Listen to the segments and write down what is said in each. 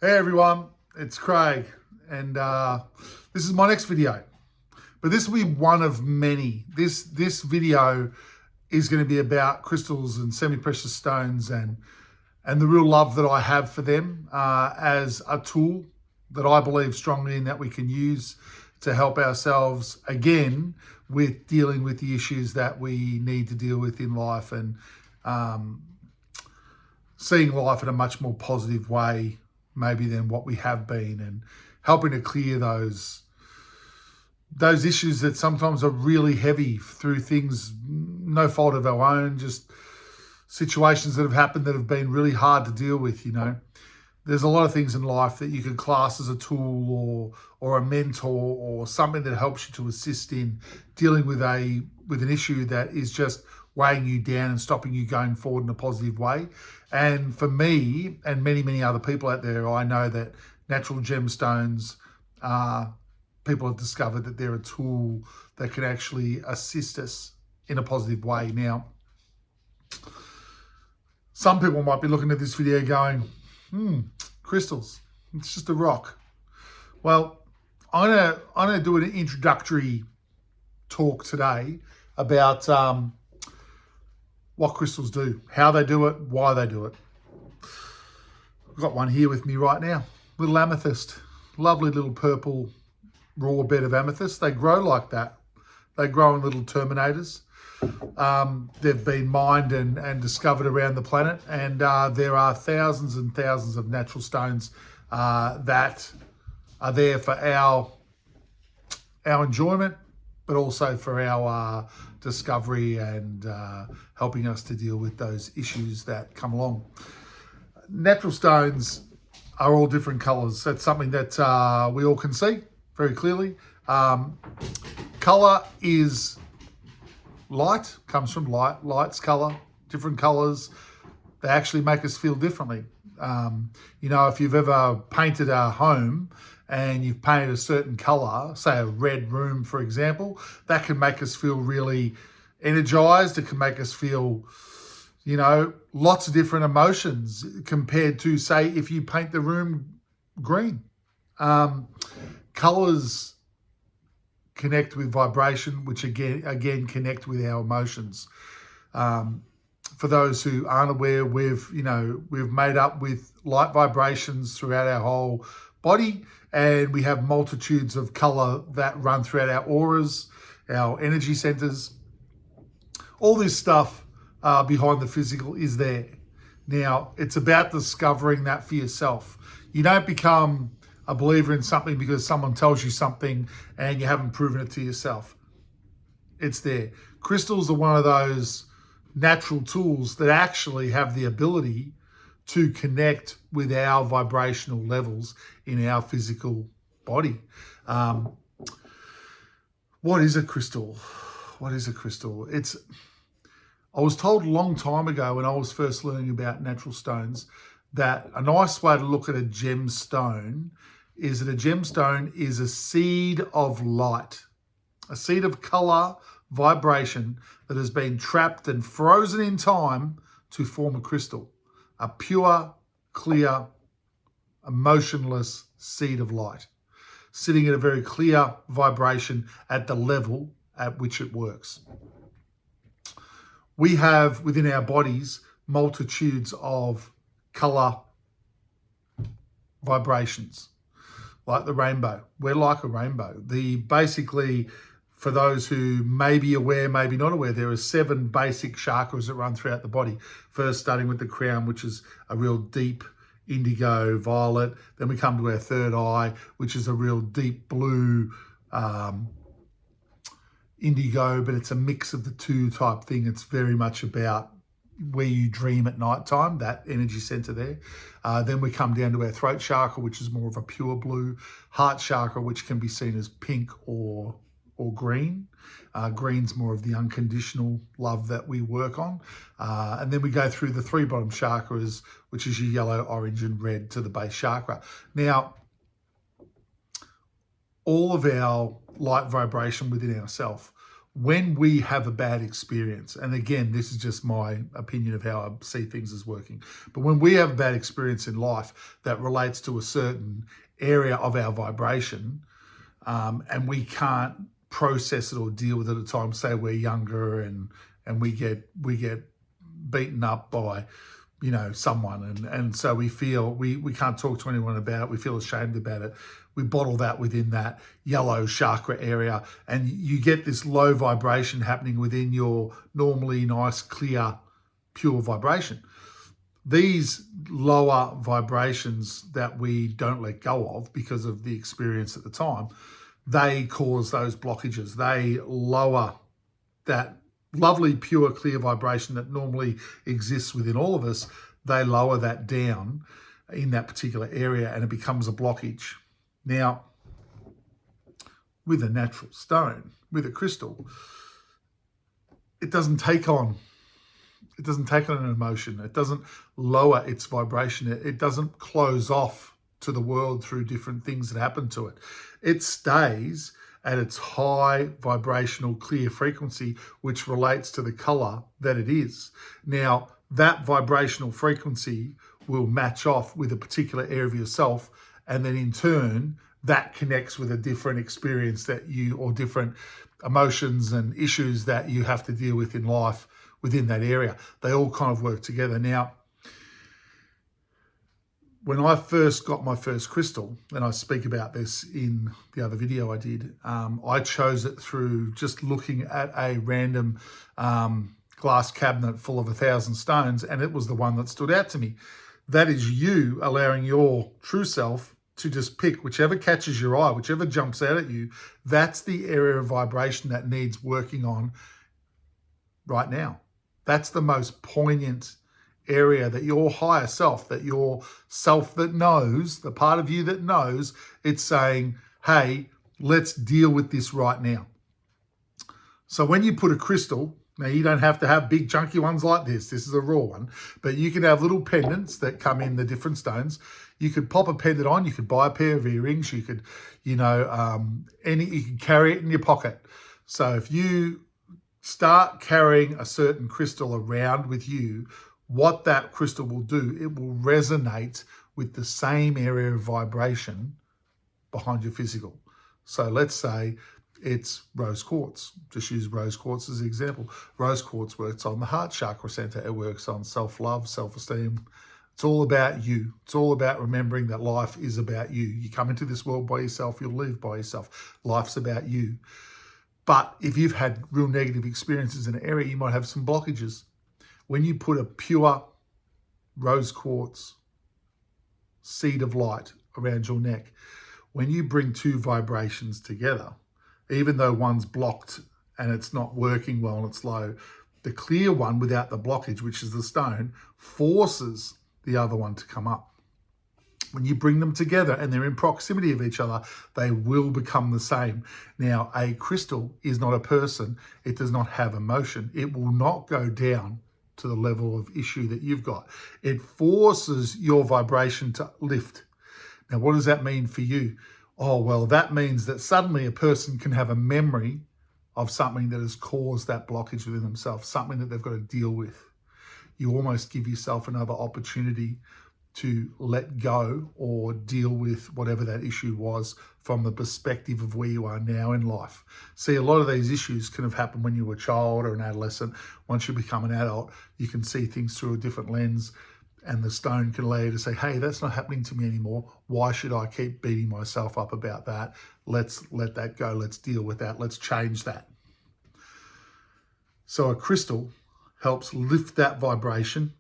Hey everyone, it's Craig, and this is my next video. But this will be one of many. This video is going to be about crystals and semi-precious stones and the real love that I have for them as a tool that I believe strongly in that we can use to help ourselves again with dealing with the issues that we need to deal with in life and seeing life in a much more positive way maybe than what we have been, and helping to clear those issues that sometimes are really heavy through things no fault of our own, just situations that have happened that have been really hard to deal with. You know, there's a lot of things in life that you can class as a tool or a mentor or something that helps you to assist in dealing with an issue that is just weighing you down and stopping you going forward in a positive way. And for me and many other people out there, I know that natural gemstones, people have discovered that they're a tool that can actually assist us in a positive way. Now, some people might be looking at this video going, crystals, it's just a rock. Well, I'm gonna do an introductory talk today about what crystals do, how they do it, why they do it. I've got one here with me right now, little amethyst, lovely little purple raw bed of amethyst. They grow like that. They grow in little terminators. They've been mined and discovered around the planet, and there are thousands and thousands of natural stones that are there for our enjoyment, but also for our discovery and helping us to deal with those issues that come along. Natural stones are all different colors. That's something that we all can see very clearly. Color is light, comes from light. Light's color, different colors. They actually make us feel differently. You know, if you've ever painted a home and you've painted a certain color, say a red room, for example, that can make us feel really energized. It can make us feel, you know, lots of different emotions compared to, say, if you paint the room green. Colors connect with vibration, which again connect with our emotions. For those who aren't aware, we've made up with light vibrations throughout our whole body, and we have multitudes of color that run throughout our auras, our energy centers. All this stuff behind the physical is there. Now, it's about discovering that for yourself. You don't become a believer in something because someone tells you something and you haven't proven it to yourself. It's there. Crystals are one of those natural tools that actually have the ability to connect with our vibrational levels in our physical body. What is a crystal? What is a crystal? I was told a long time ago when I was first learning about natural stones that a nice way to look at a gemstone is that a gemstone is a seed of light, a seed of color, vibration that has been trapped and frozen in time to form a crystal, a pure, clear, emotionless seed of light, sitting at a very clear vibration at the level at which it works. We have within our bodies multitudes of color vibrations, like the rainbow. We're like a rainbow. Basically, for those who may be aware, maybe not aware, there are 7 basic chakras that run throughout the body. First, starting with the crown, which is a real deep indigo violet. Then we come to our third eye, which is a real deep blue indigo, but it's a mix of the two type thing. It's very much about where you dream at night time, that energy center there. Then we come down to our throat chakra, which is more of a pure blue. Heart chakra, which can be seen as pink or green. Green's more of the unconditional love that we work on. And then we go through the 3 bottom chakras, which is your yellow, orange, and red to the base chakra. Now, all of our light vibration within ourselves, when we have a bad experience, and again, this is just my opinion of how I see things as working, but when we have a bad experience in life that relates to a certain area of our vibration, and we can't process it or deal with it at the time, say we're younger and we get beaten up by someone, and so we feel we can't talk to anyone about it, we feel ashamed about it, we bottle that within that yellow chakra area, and you get this low vibration happening within your normally nice, clear, pure vibration. These lower vibrations that we don't let go of because of the experience at the time, they cause those blockages. They lower that lovely, pure, clear vibration that normally exists within all of us. They lower that down in that particular area and it becomes a blockage. Now, with a natural stone, with a crystal, it doesn't take on an emotion. It doesn't lower its vibration. It doesn't close off to the world through different things that happen to it. It stays at its high vibrational clear frequency, which relates to the color that it is. Now, that vibrational frequency will match off with a particular area of yourself, and then in turn, that connects with a different experience or different emotions and issues that you have to deal with in life within that area. They all kind of work together. Now, when I first got my first crystal, and I speak about this in the other video I did, I chose it through just looking at a random glass cabinet full of 1,000 stones, and it was the one that stood out to me. That is you allowing your true self to just pick whichever catches your eye, whichever jumps out at you. That's the area of vibration that needs working on right now. That's the most poignant area that your higher self, that your self that knows, the part of you that knows, it's saying, hey, let's deal with this right now. So when you put a crystal, now you don't have to have big chunky ones like this. This is a raw one, but you can have little pendants that come in the different stones. You could pop a pendant on, you could buy a pair of earrings, you could, you can carry it in your pocket. So if you start carrying a certain crystal around with you, what that crystal will do, it will resonate with the same area of vibration behind your physical. So let's say it's rose quartz. Just use rose quartz as an example. Rose quartz works on the heart chakra center. It works on self-love, self-esteem. It's all about you. It's all about remembering that life is about you. You come into this world by yourself, you'll live by yourself. Life's about you. But if you've had real negative experiences in an area, you might have some blockages. When you put a pure rose quartz seed of light around your neck, when you bring two vibrations together, even though one's blocked and it's not working well and it's low, the clear one without the blockage, which is the stone, forces the other one to come up. When you bring them together and they're in proximity of each other, they will become the same. Now, a crystal is not a person. It does not have emotion. It will not go down to the level of issue that you've got. It forces your vibration to lift. Now, what does that mean for you? Oh, well, that means that suddenly a person can have a memory of something that has caused that blockage within themselves, something that they've got to deal with. You almost give yourself another opportunity to let go or deal with whatever that issue was from the perspective of where you are now in life. See, a lot of these issues can have happened when you were a child or an adolescent. Once you become an adult, you can see things through a different lens, and the stone can allow you to say, hey, that's not happening to me anymore. Why should I keep beating myself up about that? Let's let that go. Let's deal with that. Let's change that. So a crystal helps lift that vibration,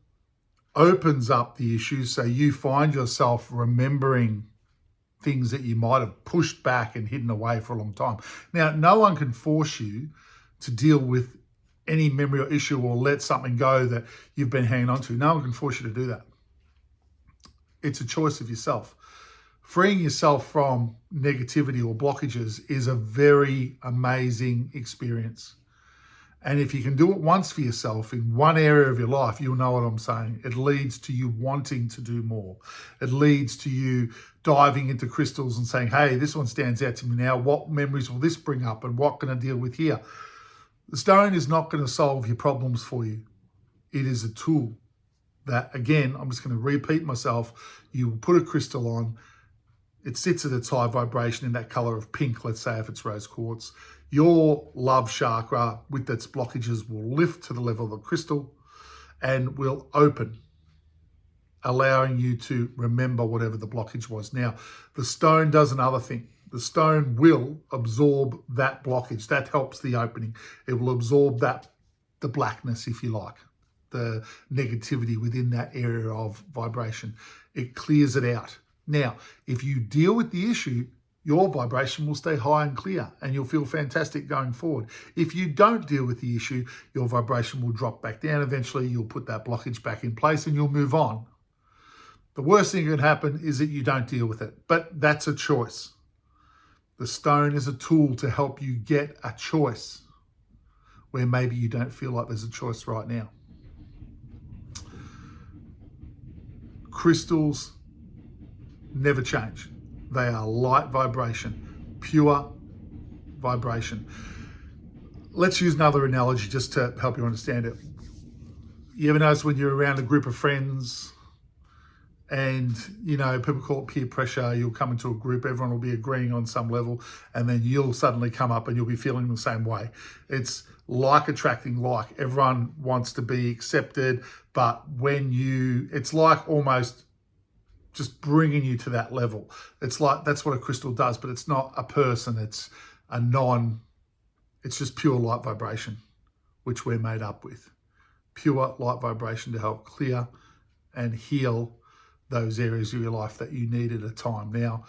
opens up the issues, so you find yourself remembering things that you might have pushed back and hidden away for a long time. Now, no one can force you to deal with any memory or issue or let something go that you've been hanging on to. No one can force you to do that. It's a choice of yourself. Freeing yourself from negativity or blockages is a very amazing experience. And if you can do it once for yourself in one area of your life, you'll know what I'm saying. It leads to you wanting to do more. It leads to you diving into crystals and saying, hey, this one stands out to me now. What memories will this bring up and what can I deal with here? The stone is not going to solve your problems for you. It is a tool that, again, I'm just going to repeat myself. You will put a crystal on. It sits at its high vibration in that color of pink, let's say if it's rose quartz. Your love chakra with its blockages will lift to the level of the crystal and will open, allowing you to remember whatever the blockage was. Now, the stone does another thing. The stone will absorb that blockage. That helps the opening. It will absorb the blackness, if you like, the negativity within that area of vibration. It clears it out. Now, if you deal with the issue, your vibration will stay high and clear and you'll feel fantastic going forward. If you don't deal with the issue, your vibration will drop back down. Eventually, you'll put that blockage back in place and you'll move on. The worst thing that can happen is that you don't deal with it, but that's a choice. The stone is a tool to help you get a choice where maybe you don't feel like there's a choice right now. Crystals never change. They are light vibration, pure vibration. Let's use another analogy just to help you understand it. You ever notice when you're around a group of friends and, you know, people call it peer pressure, you'll come into a group, everyone will be agreeing on some level, and then you'll suddenly come up and you'll be feeling the same way. It's like attracting like. Everyone wants to be accepted, but it's like almost just bringing you to that level. It's like, that's what a crystal does, but it's not a person, it's just pure light vibration, which we're made up with. Pure light vibration to help clear and heal those areas of your life that you need at a time. Now,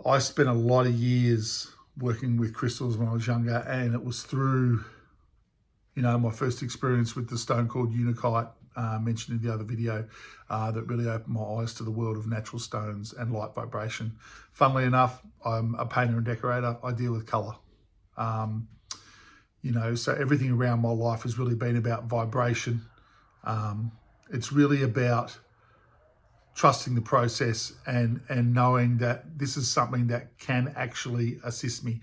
I spent a lot of years working with crystals when I was younger, and it was through, you know, my first experience with the stone called Unakite, mentioned in the other video, that really opened my eyes to the world of natural stones and light vibration. Funnily enough, I'm a painter and decorator. I deal with color. You know, so everything around my life has really been about vibration. It's really about trusting the process and knowing that this is something that can actually assist me.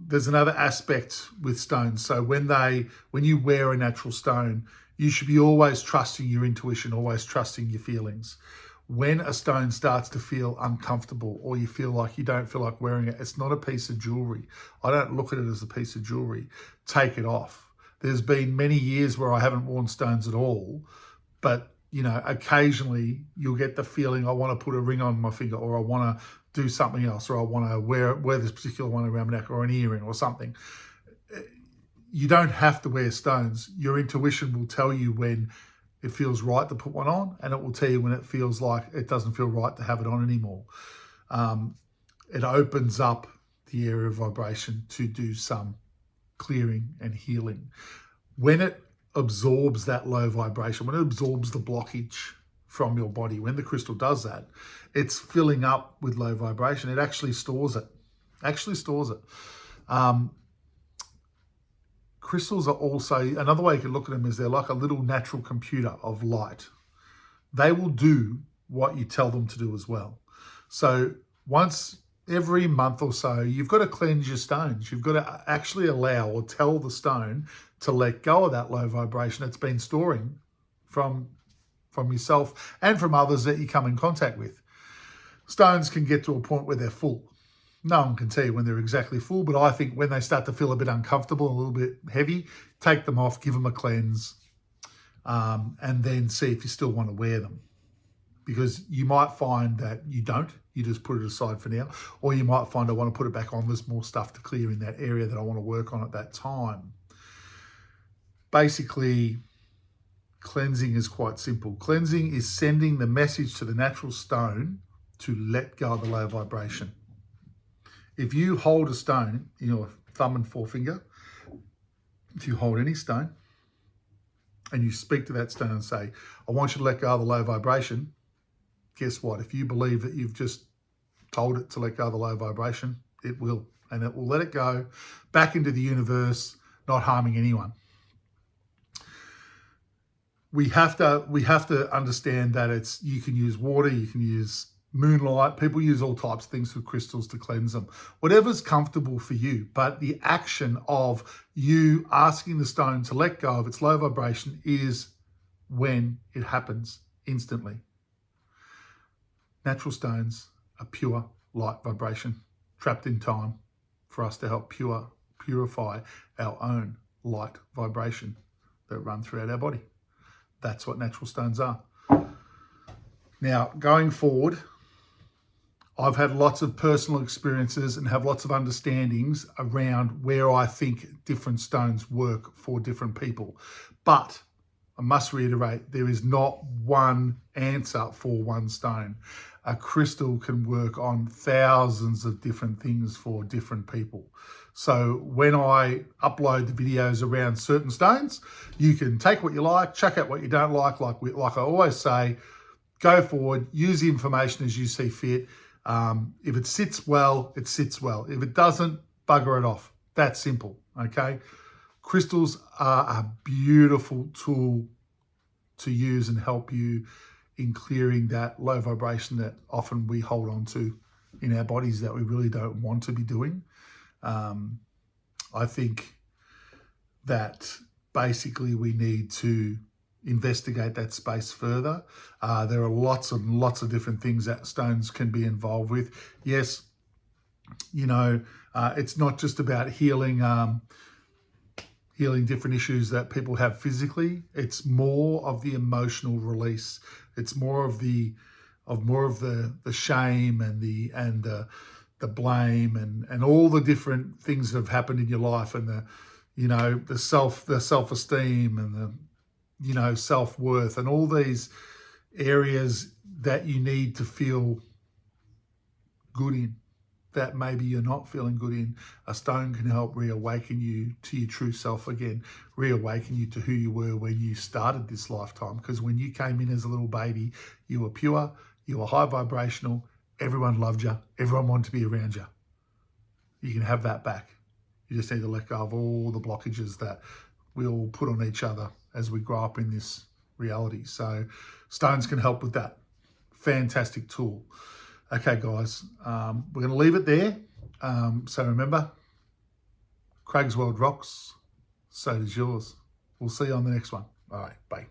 There's another aspect with stones. So when you wear a natural stone, you should be always trusting your intuition, always trusting your feelings. When a stone starts to feel uncomfortable or you feel like you don't feel like wearing it, it's not a piece of jewelry. I don't look at it as a piece of jewelry. Take it off. There's been many years where I haven't worn stones at all, but you know, occasionally you'll get the feeling, I want to put a ring on my finger, or I want to do something else, or I want to wear this particular one around my neck, or an earring or something. You don't have to wear stones. Your intuition will tell you when it feels right to put one on, and it will tell you when it feels like it doesn't feel right to have it on anymore. It opens up the area of vibration to do some clearing and healing. When it absorbs that low vibration, when it absorbs the blockage from your body, when the crystal does that, it's filling up with low vibration. It actually stores it. Crystals are also, another way you can look at them is they're like a little natural computer of light. They will do what you tell them to do as well. So once every month or so, you've got to cleanse your stones. You've got to actually allow or tell the stone to let go of that low vibration it's been storing from yourself and from others that you come in contact with. Stones can get to a point where they're full. No one can tell you when they're exactly full, but I think when they start to feel a bit uncomfortable, a little bit heavy, take them off, give them a cleanse, and then see if you still want to wear them. Because you might find that you don't, you just put it aside for now, or you might find I want to put it back on, there's more stuff to clear in that area that I want to work on at that time. Basically, cleansing is quite simple. Cleansing is sending the message to the natural stone to let go of the low vibration. If you hold a stone in your thumb and forefinger, if you hold any stone and you speak to that stone and say, I want you to let go of the low vibration, guess what? If you believe that you've just told it to let go of the low vibration, it will. And it will let it go back into the universe, not harming anyone. We have to understand that you can use water, you can use moonlight. People use all types of things with crystals to cleanse them. Whatever's comfortable for you. But the action of you asking the stone to let go of its low vibration is when it happens instantly. Natural stones are pure light vibration, trapped in time for us to help purify our own light vibration that run throughout our body. That's what natural stones are. Now, going forward, I've had lots of personal experiences and have lots of understandings around where I think different stones work for different people. But I must reiterate, there is not one answer for one stone. A crystal can work on thousands of different things for different people. So when I upload the videos around certain stones, you can take what you like, chuck out what you don't like. Like I always say, go forward, use the information as you see fit. If it sits well, it sits well. If it doesn't, bugger it off. That's simple, okay? Crystals are a beautiful tool to use and help you in clearing that low vibration that often we hold on to in our bodies that we really don't want to be doing. I think that basically we need to investigate that space further. There are lots and lots of different things that stones can be involved with. Yes, you know, it's not just about healing different issues that people have physically. It's more of the emotional release. It's more of the shame and the blame and all the different things that have happened in your life, and the self-esteem and the self-worth and all these areas that you need to feel good in, that maybe you're not feeling good in. A stone can help reawaken you to your true self again, reawaken you to who you were when you started this lifetime. Because when you came in as a little baby, you were pure, you were high vibrational, everyone loved you, everyone wanted to be around you. You can have that back. You just need to let go of all the blockages that we all put on each other as we grow up in this reality. So stones can help with that. Fantastic tool. Okay, guys, we're going to leave it there. So remember, Craigsworld rocks, so does yours. We'll see you on the next one. All right, bye.